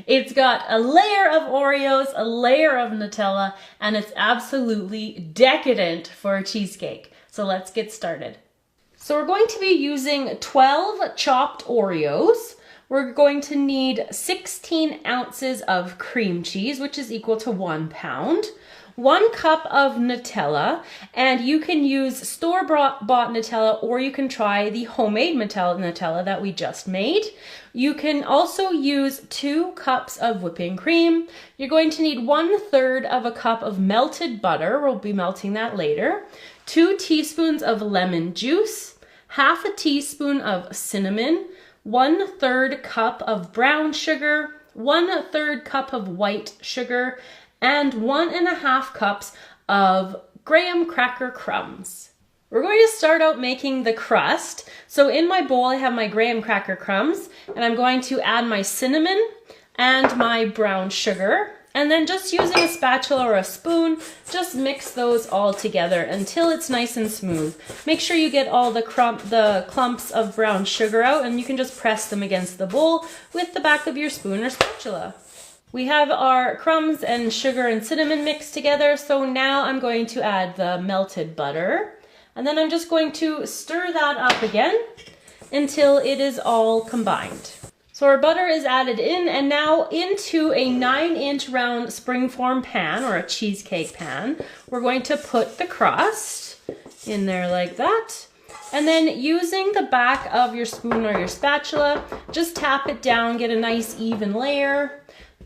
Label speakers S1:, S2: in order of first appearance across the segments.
S1: It's got a layer of Oreos, a layer of Nutella, and it's absolutely decadent for a cheesecake. So let's get started. So we're going to be using 12 chopped Oreos. We're going to need 16 ounces of cream cheese, which is equal to 1 pound. 1 cup of Nutella, and you can use store-bought Nutella or you can try the homemade Nutella that we just made. You can also use 2 cups of whipping cream. You're going to need 1/3 of a cup of melted butter. We'll be melting that later. 2 teaspoons of lemon juice, 1/2 teaspoon of cinnamon, 1/3 cup of brown sugar, 1/3 cup of white sugar, and 1.5 cups of graham cracker crumbs. We're going to start out making the crust. So in my bowl, I have my graham cracker crumbs, and I'm going to add my cinnamon and my brown sugar. And then just using a spatula or a spoon, just mix those all together until it's nice and smooth. Make sure you get all the clumps of brown sugar out, and you can just press them against the bowl with the back of your spoon or spatula. We have our crumbs and sugar and cinnamon mixed together, so now I'm going to add the melted butter. And then I'm just going to stir that up again until it is all combined. So our butter is added in, and now into a 9-inch round springform pan or a cheesecake pan, we're going to put the crust in there like that. And then using the back of your spoon or your spatula, just tap it down, get a nice even layer,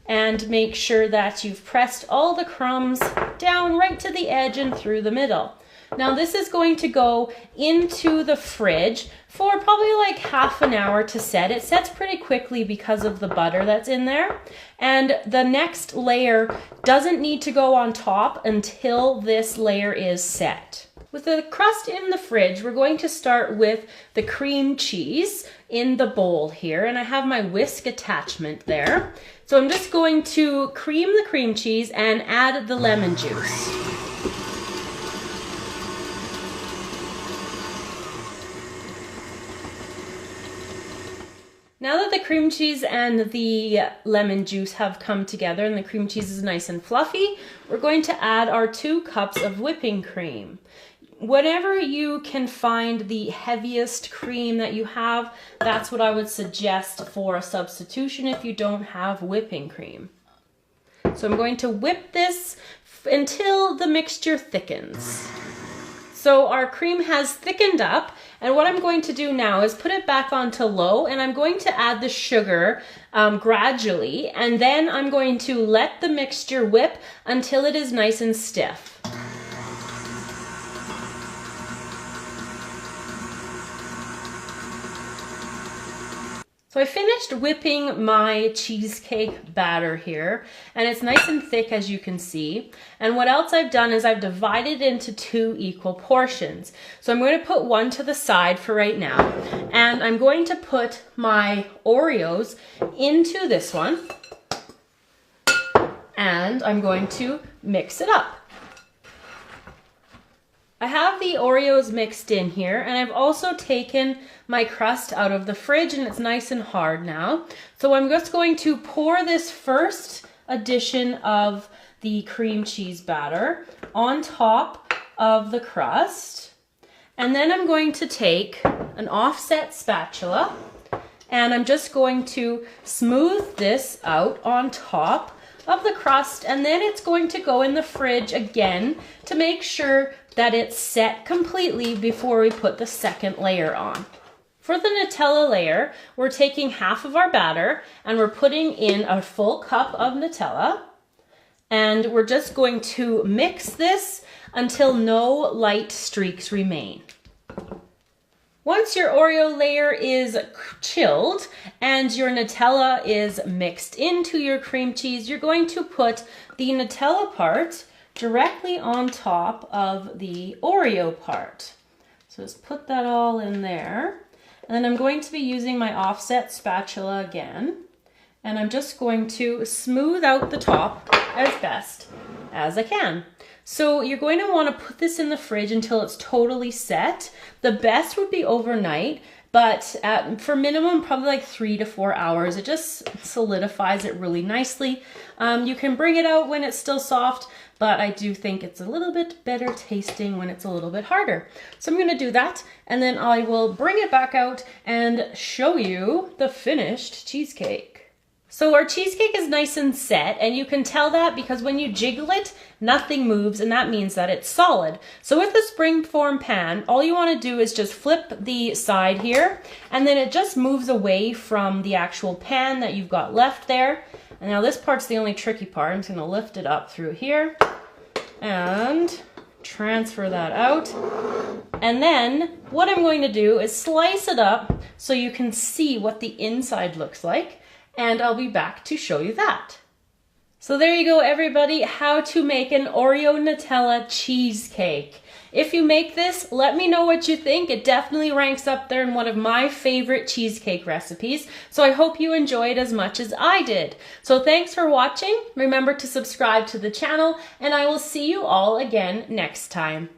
S1: and make sure that you've pressed all the crumbs down right to the edge and through the middle. Now this is going to go into the fridge for probably like half an hour to set. It sets pretty quickly because of the butter that's in there. And the next layer doesn't need to go on top until this layer is set. With the crust in the fridge, we're going to start with the cream cheese in the bowl here, and I have my whisk attachment there. So I'm just going to cream the cream cheese and add the lemon juice. Now that the cream cheese and the lemon juice have come together and the cream cheese is nice and fluffy, we're going to add our 2 cups of whipping cream. Whenever you can find the heaviest cream that you have, that's what I would suggest for a substitution if you don't have whipping cream. So I'm going to whip this until the mixture thickens. So our cream has thickened up, and what I'm going to do now is put it back onto low, and I'm going to add the sugar gradually, and then I'm going to let the mixture whip until it is nice and stiff. So I finished whipping my cheesecake batter here, and it's nice and thick as you can see. And what else I've done is I've divided it into 2 equal portions. So I'm going to put one to the side for right now, and I'm going to put my Oreos into this one, and I'm going to mix it up. I have the Oreos mixed in here, and I've also taken my crust out of the fridge, and it's nice and hard now. So I'm just going to pour this first addition of the cream cheese batter on top of the crust. And then I'm going to take an offset spatula, and I'm just going to smooth this out on top of the crust, and then it's going to go in the fridge again to make sure that it's set completely before we put the second layer on. For the Nutella layer, we're taking half of our batter and we're putting in a full cup of Nutella, and we're just going to mix this until no light streaks remain. Once your Oreo layer is chilled and your Nutella is mixed into your cream cheese, you're going to put the Nutella part directly on top of the Oreo part. So just put that all in there. And then I'm going to be using my offset spatula again. And I'm just going to smooth out the top as best as I can. So you're going to want to put this in the fridge until it's totally set. The best would be overnight, but for minimum, probably like 3 to 4 hours. It just solidifies it really nicely. You can bring it out when it's still soft, but I do think it's a little bit better tasting when it's a little bit harder. So I'm gonna do that, and then I will bring it back out and show you the finished cheesecake. So our cheesecake is nice and set, and you can tell that because when you jiggle it, nothing moves, and that means that it's solid. So with the springform pan, all you want to do is just flip the side here, and then it just moves away from the actual pan that you've got left there. And now this part's the only tricky part. I'm just going to lift it up through here and transfer that out. And then what I'm going to do is slice it up so you can see what the inside looks like. And I'll be back to show you that. So there you go, everybody, how to make an Oreo Nutella cheesecake. If you make this, let me know what you think. It definitely ranks up there in one of my favorite cheesecake recipes. So I hope you enjoy it as much as I did. So thanks for watching. Remember to subscribe to the channel, and I will see you all again next time.